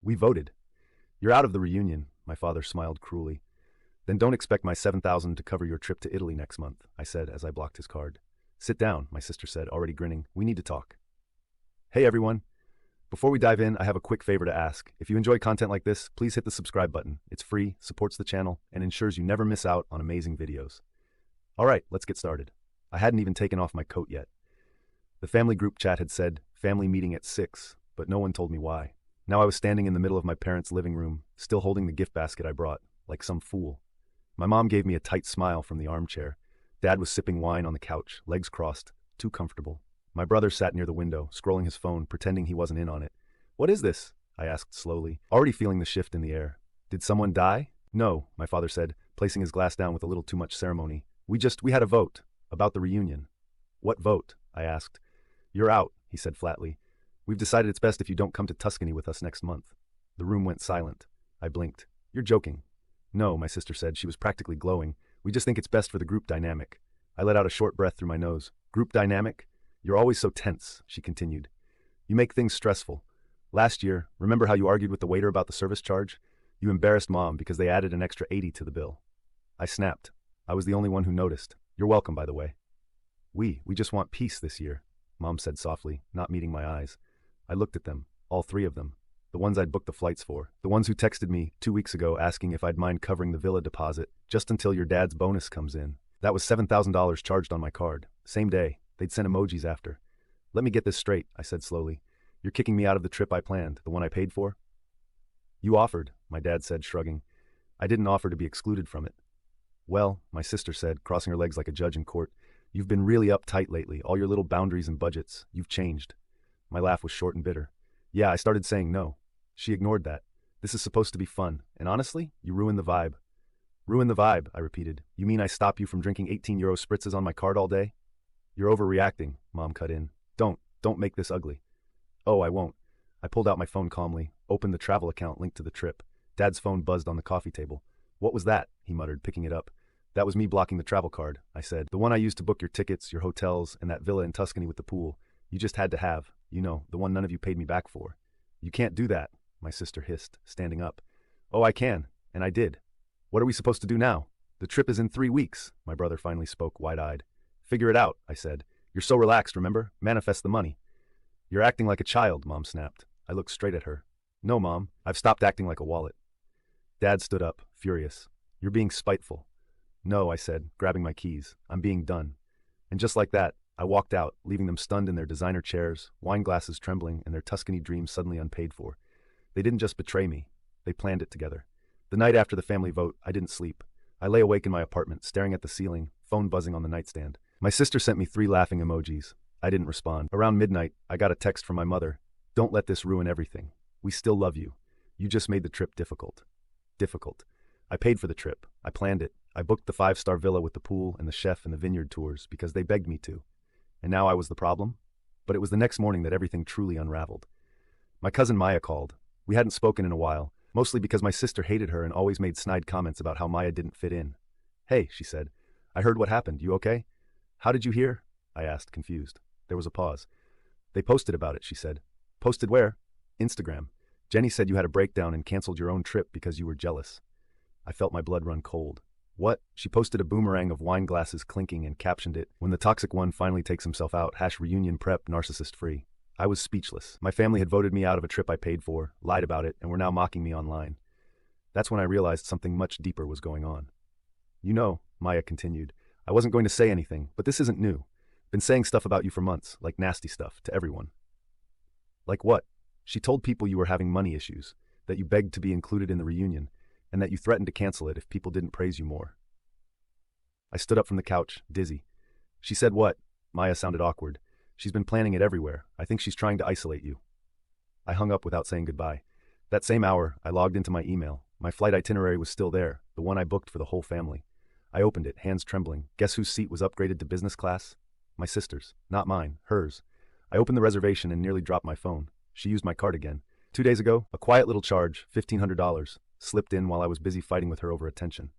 We voted. You're out of the reunion, my father smiled cruelly. Then don't expect my 7,000 to cover your trip to Italy next month, I said as I blocked his card. Sit down, my sister said, already grinning. We need to talk. Hey everyone. Before we dive in, I have a quick favor to ask. If you enjoy content like this, please hit the subscribe button. It's free, supports the channel, and ensures you never miss out on amazing videos. Alright, let's get started. I hadn't even taken off my coat yet. The family group chat had said, family meeting at 6, but no one told me why. Now I was standing in the middle of my parents' living room, still holding the gift basket I brought, like some fool. My mom gave me a tight smile from the armchair. Dad was sipping wine on the couch, legs crossed, too comfortable. My brother sat near the window, scrolling his phone, pretending he wasn't in on it. What is this? I asked slowly, already feeling the shift in the air. Did someone die? No, my father said, placing his glass down with a little too much ceremony. We had a vote about the reunion. What vote? I asked. You're out, he said flatly. We've decided it's best if you don't come to Tuscany with us next month. The room went silent. I blinked. You're joking. No, my sister said. She was practically glowing. We just think it's best for the group dynamic. I let out a short breath through my nose. Group dynamic? You're always so tense, she continued. You make things stressful. Last year, remember how you argued with the waiter about the service charge? You embarrassed Mom because they added an extra 80 to the bill. I snapped. I was the only one who noticed. You're welcome, by the way. We just want peace this year, Mom said softly, not meeting my eyes. I looked at them, all three of them. The ones I'd booked the flights for. The ones who texted me 2 weeks ago asking if I'd mind covering the villa deposit just until your dad's bonus comes in. That was $7,000 charged on my card. Same day. They'd sent emojis after. Let me get this straight, I said slowly. You're kicking me out of the trip I planned, the one I paid for? You offered, my dad said, shrugging. I didn't offer to be excluded from it. Well, my sister said, crossing her legs like a judge in court, you've been really uptight lately, all your little boundaries and budgets. You've changed. My laugh was short and bitter. Yeah, I started saying no. She ignored that. This is supposed to be fun, and honestly, you ruined the vibe. Ruin the vibe, I repeated. You mean I stop you from drinking 18-euro spritzes on my card all day? You're overreacting, Mom cut in. Don't make this ugly. Oh, I won't. I pulled out my phone calmly, opened the travel account linked to the trip. Dad's phone buzzed on the coffee table. What was that? He muttered, picking it up. That was me blocking the travel card, I said. The one I used to book your tickets, your hotels, and that villa in Tuscany with the pool. You just had to have. You know, the one none of you paid me back for. You can't do that, my sister hissed, standing up. Oh, I can, and I did. What are we supposed to do now? The trip is in 3 weeks, my brother finally spoke, wide-eyed. Figure it out, I said. You're so relaxed, remember? Manifest the money. You're acting like a child, Mom snapped. I looked straight at her. No, Mom, I've stopped acting like a wallet. Dad stood up, furious. You're being spiteful. No, I said, grabbing my keys. I'm being done. And just like that, I walked out, leaving them stunned in their designer chairs, wine glasses trembling, and their Tuscany dreams suddenly unpaid for. They didn't just betray me. They planned it together. The night after the family vote, I didn't sleep. I lay awake in my apartment, staring at the ceiling, phone buzzing on the nightstand. My sister sent me 3 laughing emojis. I didn't respond. Around midnight, I got a text from my mother. Don't let this ruin everything. We still love you. You just made the trip difficult. Difficult. I paid for the trip. I planned it. I booked the 5-star villa with the pool and the chef and the vineyard tours because they begged me to. And now I was the problem? But it was the next morning that everything truly unraveled. My cousin Maya called. We hadn't spoken in a while, mostly because my sister hated her and always made snide comments about how Maya didn't fit in. Hey, she said. I heard what happened. You okay? How did you hear? I asked, confused. There was a pause. They posted about it, she said. Posted where? Instagram. Jenny said you had a breakdown and canceled your own trip because you were jealous. I felt my blood run cold. What? She posted a boomerang of wine glasses clinking and captioned it, when the toxic one finally takes himself out, #reunion prep narcissist free. I was speechless. My family had voted me out of a trip I paid for, lied about it, and were now mocking me online. That's when I realized something much deeper was going on. You know, Maya continued, I wasn't going to say anything, but this isn't new. Been saying stuff about you for months, like nasty stuff, to everyone. Like what? She told people you were having money issues, that you begged to be included in the reunion, and that you threatened to cancel it if people didn't praise you more. I stood up from the couch, dizzy. She said what? Maya sounded awkward. She's been planning it everywhere. I think she's trying to isolate you. I hung up without saying goodbye. That same hour, I logged into my email. My flight itinerary was still there, the one I booked for the whole family. I opened it, hands trembling. Guess whose seat was upgraded to business class? My sister's. Not mine, hers. I opened the reservation and nearly dropped my phone. She used my card again. 2 days ago, a quiet little charge, $1,500, slipped in while I was busy fighting with her over attention.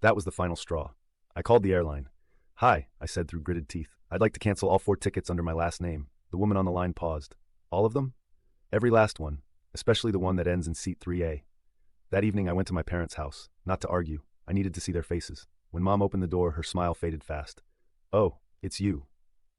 That was the final straw. I called the airline. Hi, I said through gritted teeth. I'd like to cancel all 4 tickets under my last name. The woman on the line paused. All of them? Every last one. especially the one that ends in seat 3A. That evening I went to my parents' house, not to argue. I needed to see their faces. When Mom opened the door, her smile faded fast. "Oh, it's you."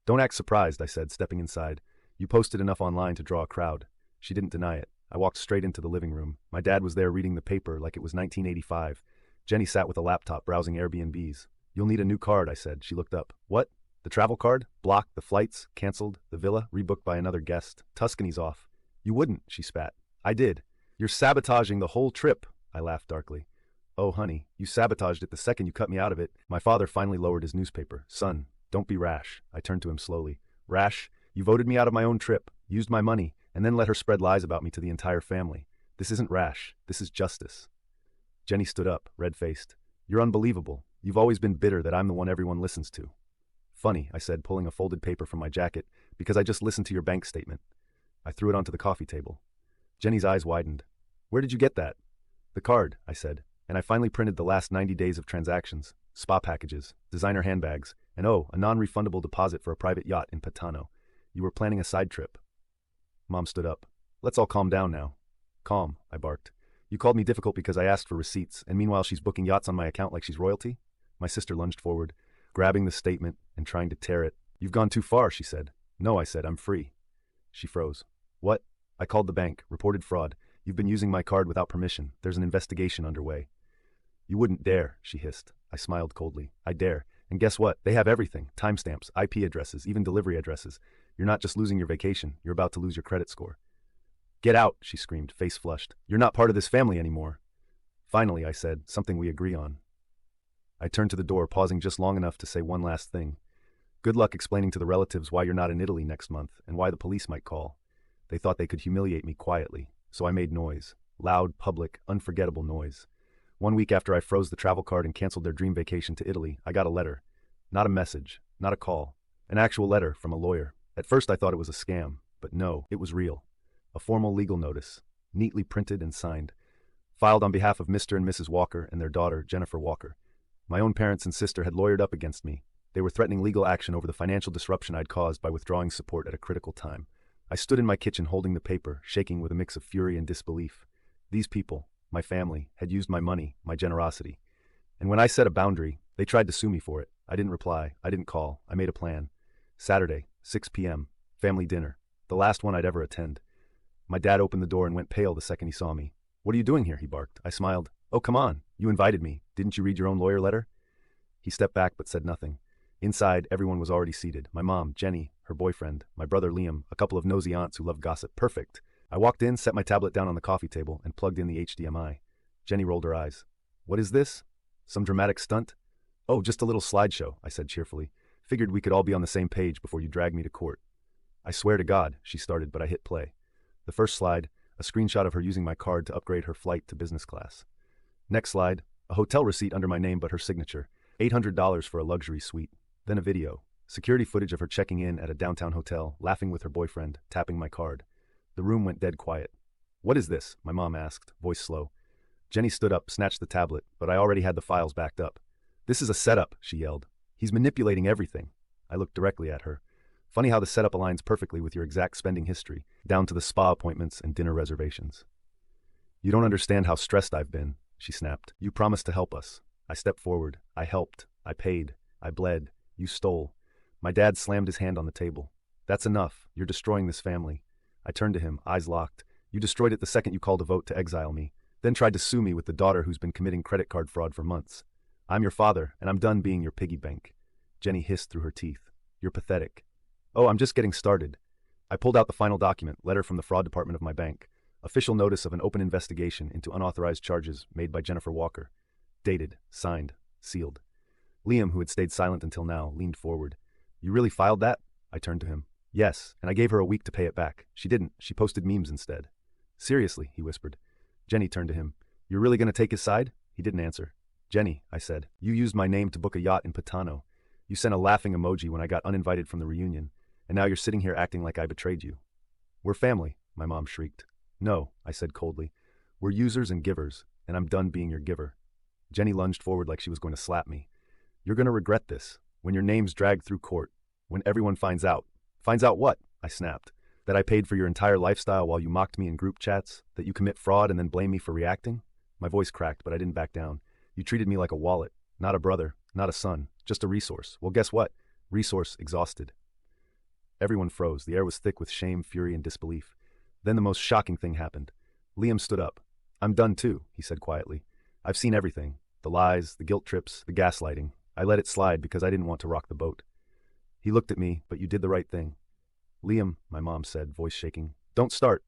"Don't act surprised," I said, stepping inside. "You posted enough online to draw a crowd." She didn't deny it. I walked straight into the living room. My dad was there reading the paper like it was 1985. Jenny sat with a laptop browsing Airbnbs. "You'll need a new card," I said. She looked up. "What? The travel card? Blocked, the flights, canceled, the villa, rebooked by another guest. Tuscany's off." "You wouldn't," she spat. "I did." "You're sabotaging the whole trip," I laughed darkly. "Oh, honey, you sabotaged it the second you cut me out of it." My father finally lowered his newspaper. "Son, don't be rash." I turned to him slowly. "Rash? You voted me out of my own trip, used my money, and then let her spread lies about me to the entire family. This isn't rash. This is justice." Jenny stood up, red-faced. "You're unbelievable. You've always been bitter that I'm the one everyone listens to." "Funny," I said, pulling a folded paper from my jacket, "because I just listened to your bank statement." I threw it onto the coffee table. Jenny's eyes widened. "Where did you get that?" "The card," I said, "and I finally printed the last 90 days of transactions, spa packages, designer handbags, and a non-refundable deposit for a private yacht in Patano. You were planning a side trip." Mom stood up. "Let's all calm down now." "Calm," I barked. "You called me difficult because I asked for receipts, and meanwhile she's booking yachts on my account like she's royalty?" My sister lunged forward, grabbing the statement and trying to tear it. "You've gone too far," she said. "No," I said, "I'm free." She froze. "What?" "I called the bank, reported fraud. You've been using my card without permission. There's an investigation underway." "You wouldn't dare," she hissed. I smiled coldly. "I dare. And guess what? They have everything. Timestamps, IP addresses, even delivery addresses. You're not just losing your vacation, you're about to lose your credit score." "Get out," she screamed, face flushed. "You're not part of this family anymore." "Finally," I said, "something we agree on." I turned to the door, pausing just long enough to say one last thing. "Good luck explaining to the relatives why you're not in Italy next month and why the police might call." They thought they could humiliate me quietly, so I made noise. Loud, public, unforgettable noise. 1 week after I froze the travel card and canceled their dream vacation to Italy, I got a letter. Not a message, not a call. An actual letter from a lawyer. At first I thought it was a scam, but no, it was real. A formal legal notice, neatly printed and signed. Filed on behalf of Mr. and Mrs. Walker and their daughter, Jennifer Walker. My own parents and sister had lawyered up against me. They were threatening legal action over the financial disruption I'd caused by withdrawing support at a critical time. I stood in my kitchen holding the paper, shaking with a mix of fury and disbelief. These people, my family, had used my money, my generosity. And when I set a boundary, they tried to sue me for it. I didn't reply. I didn't call. I made a plan. Saturday, 6 p.m., family dinner. The last one I'd ever attend. My dad opened the door and went pale the second he saw me. "What are you doing here?" he barked. I smiled. "Oh, come on. You invited me. Didn't you read your own lawyer letter?" He stepped back but said nothing. Inside, everyone was already seated. My mom, Jenny, her boyfriend, my brother Liam, a couple of nosy aunts who loved gossip. Perfect. I walked in, set my tablet down on the coffee table, and plugged in the HDMI. Jenny rolled her eyes. "What is this? Some dramatic stunt?" "Oh, just a little slideshow," I said cheerfully. "Figured we could all be on the same page before you drag me to court." "I swear to God," she started, but I hit play. The first slide, a screenshot of her using my card to upgrade her flight to business class. Next slide, a hotel receipt under my name but her signature. $800 for a luxury suite. Then a video. Security footage of her checking in at a downtown hotel, laughing with her boyfriend, tapping my card. The room went dead quiet. "What is this?" my mom asked, voice slow. Jenny stood up, snatched the tablet, but I already had the files backed up. "This is a setup," she yelled. "He's manipulating everything." I looked directly at her. "Funny how the setup aligns perfectly with your exact spending history, down to the spa appointments and dinner reservations." "You don't understand how stressed I've been," she snapped. "You promised to help us." I stepped forward. I helped. I paid. I bled. You stole. My dad slammed his hand on the table. "That's enough. You're destroying this family." I turned to him, eyes locked. "You destroyed it the second you called a vote to exile me, then tried to sue me with the daughter who's been committing credit card fraud for months. I'm your father, and I'm done being your piggy bank." Jenny hissed through her teeth. "You're pathetic." "Oh, I'm just getting started." I pulled out the final document, letter from the fraud department of my bank. Official notice of an open investigation into unauthorized charges made by Jennifer Walker. Dated, signed, sealed. Liam, who had stayed silent until now, leaned forward. "You really filed that?" I turned to him. "Yes, and I gave her a week to pay it back. She didn't. She posted memes instead." "Seriously," he whispered. Jenny turned to him. "You're really going to take his side?" He didn't answer. "Jenny," I said, "you used my name to book a yacht in Patano. You sent a laughing emoji when I got uninvited from the reunion, and now you're sitting here acting like I betrayed you." "We're family," my mom shrieked. "No," I said coldly. "We're users and givers, and I'm done being your giver." Jenny lunged forward like she was going to slap me. "You're going to regret this, when your name's dragged through court, when everyone finds out." "Finds out what?" I snapped. That I paid for your entire lifestyle while you mocked me in group chats? That you commit fraud and then blame me for reacting? My voice cracked, but I didn't back down. You treated me like a wallet, not a brother, not a son, just a resource. Well, guess what? Resource exhausted. Everyone froze. The air was thick with shame, fury, and disbelief. Then the most shocking thing happened. Liam stood up. I'm done too, he said quietly. I've seen everything. The lies, the guilt trips, the gaslighting. I let it slide because I didn't want to rock the boat. He looked at me, but you did the right thing. Liam, my mom said, voice shaking. Don't start,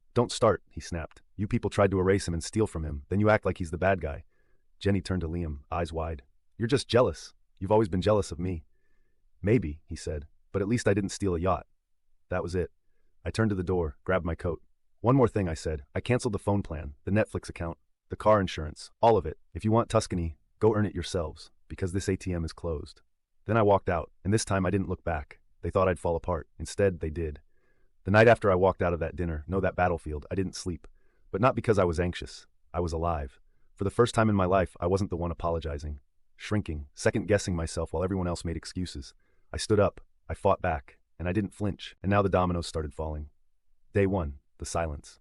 he snapped. You people tried to erase him and steal from him. Then you act like he's the bad guy. Jenny turned to Liam, eyes wide. You're just jealous. You've always been jealous of me. Maybe, he said, but at least I didn't steal a yacht. That was it. I turned to the door, grabbed my coat. One more thing, I said. I canceled the phone plan, the Netflix account, the car insurance, all of it. If you want Tuscany, go earn it yourselves, because this ATM is closed. Then I walked out, and this time I didn't look back. They thought I'd fall apart. Instead, they did. The night after I walked out of that dinner, that battlefield, I didn't sleep. But not because I was anxious. I was alive. For the first time in my life, I wasn't the one apologizing, shrinking, second-guessing myself while everyone else made excuses. I stood up, I fought back, and I didn't flinch, and now the dominoes started falling. Day 1, the silence.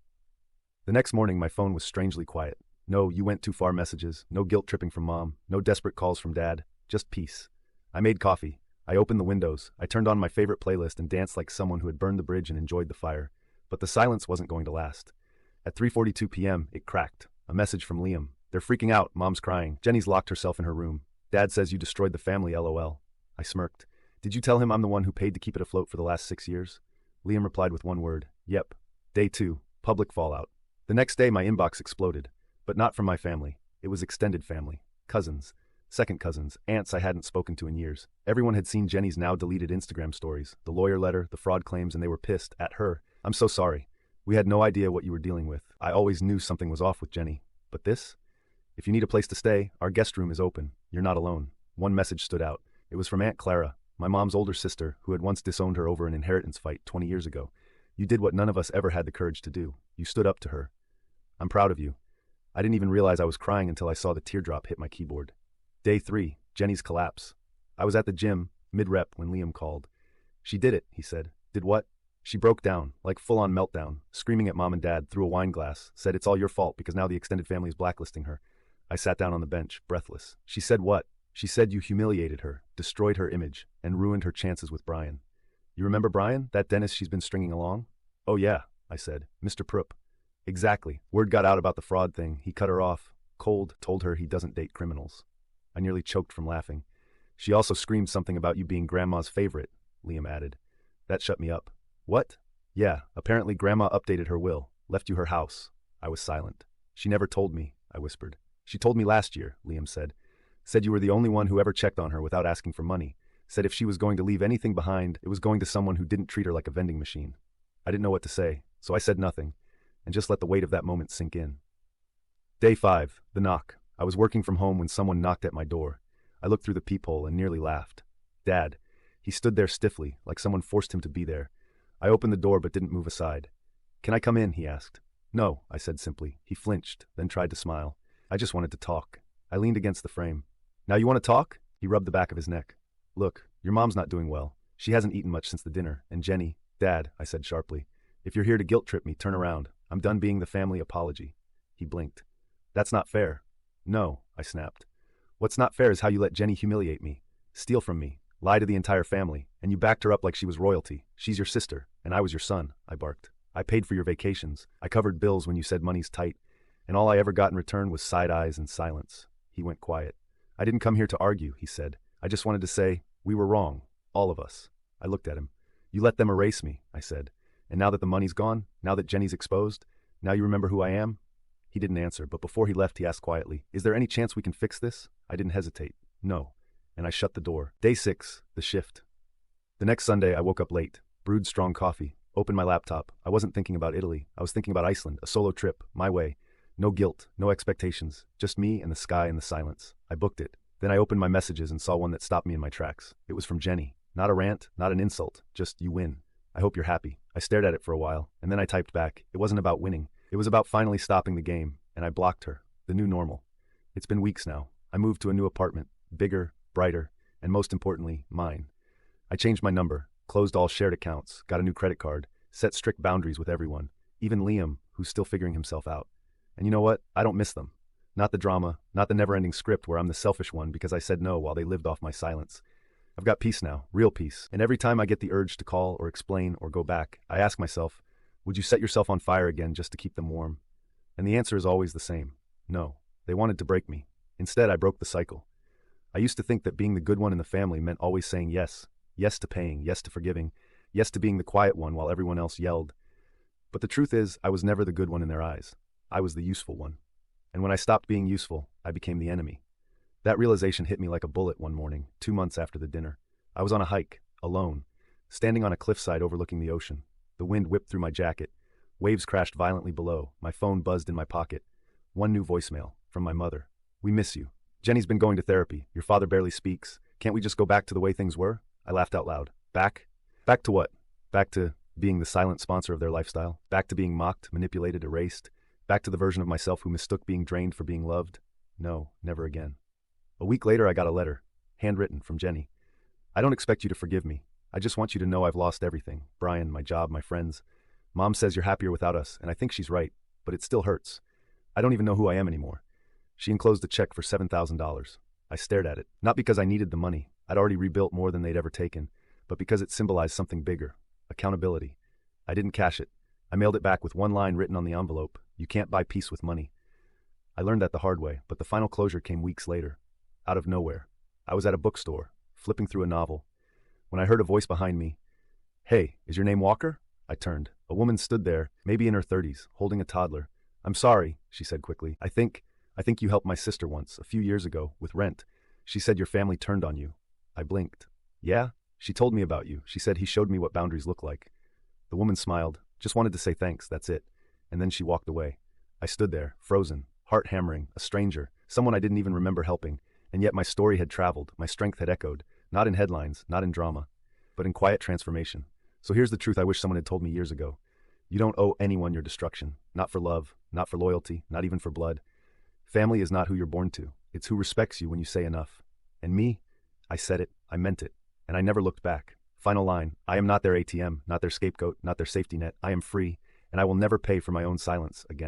The next morning, my phone was strangely quiet. No "you went too far" messages, no guilt-tripping from Mom, no desperate calls from Dad, just peace. I made coffee. I opened the windows. I turned on my favorite playlist and danced like someone who had burned the bridge and enjoyed the fire. But the silence wasn't going to last. At 3:42 p.m., it cracked. A message from Liam. They're freaking out. Mom's crying. Jenny's locked herself in her room. Dad says you destroyed the family, LOL. I smirked. Did you tell him I'm the one who paid to keep it afloat for the last 6 years? Liam replied with one word. Yep. Day 2. Public fallout. The next day, my inbox exploded. But not from my family. It was extended family. Cousins. Second cousins. Aunts I hadn't spoken to in years. Everyone had seen Jenny's now deleted Instagram stories, the lawyer letter, the fraud claims, and they were pissed at her. I'm so sorry. We had no idea what you were dealing with. I always knew something was off with Jenny. But this? If you need a place to stay, our guest room is open. You're not alone. One message stood out. It was from Aunt Clara, my mom's older sister, who had once disowned her over an inheritance fight 20 years ago. You did what none of us ever had the courage to do. You stood up to her. I'm proud of you. I didn't even realize I was crying until I saw the teardrop hit my keyboard. Day 3, Jenny's collapse. I was at the gym, mid-rep, when Liam called. She did it, he said. Did what? She broke down, like full-on meltdown, screaming at Mom and Dad, threw a wine glass, said it's all your fault because now the extended family is blacklisting her. I sat down on the bench, breathless. She said what? She said you humiliated her, destroyed her image, and ruined her chances with Brian. You remember Brian, that dentist she's been stringing along? Oh yeah, I said. Mr. Prupp. Exactly. Word got out about the fraud thing. He cut her off. Cold, told her he doesn't date criminals. I nearly choked from laughing. She also screamed something about you being Grandma's favorite, Liam added. That shut me up. What? Yeah, apparently Grandma updated her will, left you her house. I was silent. She never told me, I whispered. She told me last year, Liam said. Said you were the only one who ever checked on her without asking for money. Said if she was going to leave anything behind, it was going to someone who didn't treat her like a vending machine. I didn't know what to say, so I said nothing, and just let the weight of that moment sink in. Day 5, the knock. I was working from home when someone knocked at my door. I looked through the peephole and nearly laughed. Dad. He stood there stiffly, like someone forced him to be there. I opened the door but didn't move aside. Can I come in? He asked. No, I said simply. He flinched, then tried to smile. I just wanted to talk. I leaned against the frame. Now you want to talk? He rubbed the back of his neck. Look, your mom's not doing well. She hasn't eaten much since the dinner, and Jenny. Dad, I said sharply. If you're here to guilt-trip me, turn around. I'm done being the family apology. He blinked. That's not fair. No, I snapped. What's not fair is how you let Jenny humiliate me, steal from me, lie to the entire family, and you backed her up like she was royalty. She's your sister, and I was your son, I barked. I paid for your vacations. I covered bills when you said money's tight, and all I ever got in return was side eyes and silence. He went quiet. I didn't come here to argue, he said. I just wanted to say, we were wrong, all of us. I looked at him. You let them erase me, I said. And now that the money's gone, now that Jenny's exposed, now you remember who I am? He didn't answer, but before he left, he asked quietly, is there any chance we can fix this? I didn't hesitate. No. And I shut the door. Day 6, the shift. The next Sunday, I woke up late, brewed strong coffee, opened my laptop. I wasn't thinking about Italy. I was thinking about Iceland, a solo trip, my way. No guilt, no expectations, just me and the sky and the silence. I booked it. Then I opened my messages and saw one that stopped me in my tracks. It was from Jenny. Not a rant, not an insult, just you win. I hope you're happy. I stared at it for a while, and then I typed back. It wasn't about winning. It was about finally stopping the game, and I blocked her. The new normal. It's been weeks now. I moved to a new apartment, bigger, brighter, and most importantly, mine. I changed my number, closed all shared accounts, got a new credit card, set strict boundaries with everyone, even Liam, who's still figuring himself out. And you know what? I don't miss them. Not the drama, not the never-ending script where I'm the selfish one because I said no while they lived off my silence. I've got peace now, real peace. And every time I get the urge to call or explain or go back, I ask myself, would you set yourself on fire again just to keep them warm? And the answer is always the same. No. They wanted to break me. Instead, I broke the cycle. I used to think that being the good one in the family meant always saying yes. Yes to paying, yes to forgiving, yes to being the quiet one while everyone else yelled. But the truth is, I was never the good one in their eyes. I was the useful one. And when I stopped being useful, I became the enemy. That realization hit me like a bullet one morning, 2 months after the dinner. I was on a hike, alone, standing on a cliffside overlooking the ocean. The wind whipped through my jacket. Waves crashed violently below. My phone buzzed in my pocket. One new voicemail, from my mother. We miss you. Jenny's been going to therapy. Your father barely speaks. Can't we just go back to the way things were? I laughed out loud. Back? Back to what? Back to being the silent sponsor of their lifestyle? Back to being mocked, manipulated, erased? Back to the version of myself who mistook being drained for being loved? No, never again. A week later, I got a letter, handwritten, from Jenny. I don't expect you to forgive me. I just want you to know I've lost everything. Brian, my job, my friends. Mom says you're happier without us, and I think she's right, but it still hurts. I don't even know who I am anymore. She enclosed a check for $7,000. I stared at it, not because I needed the money. I'd already rebuilt more than they'd ever taken, but because it symbolized something bigger, accountability. I didn't cash it. I mailed it back with one line written on the envelope: you can't buy peace with money. I learned that the hard way, but the final closure came weeks later, out of nowhere. I was at a bookstore, flipping through a novel, when I heard a voice behind me. Hey, is your name Walker? I turned. A woman stood there, maybe in her 30s, holding a toddler. I'm sorry, she said quickly. I think you helped my sister once, a few years ago, with rent. She said your family turned on you. I blinked. Yeah? She told me about you. She said he showed me what boundaries look like. The woman smiled. Just wanted to say thanks, that's it. And then she walked away. I stood there, frozen, heart hammering, a stranger, someone I didn't even remember helping. And yet my story had traveled, my strength had echoed, not in headlines, not in drama, but in quiet transformation. So here's the truth I wish someone had told me years ago. You don't owe anyone your destruction. Not for love, not for loyalty, not even for blood. Family is not who you're born to. It's who respects you when you say enough. And me? I said it, I meant it, and I never looked back. Final line, I am not their ATM, not their scapegoat, not their safety net. I am free, and I will never pay for my own silence again.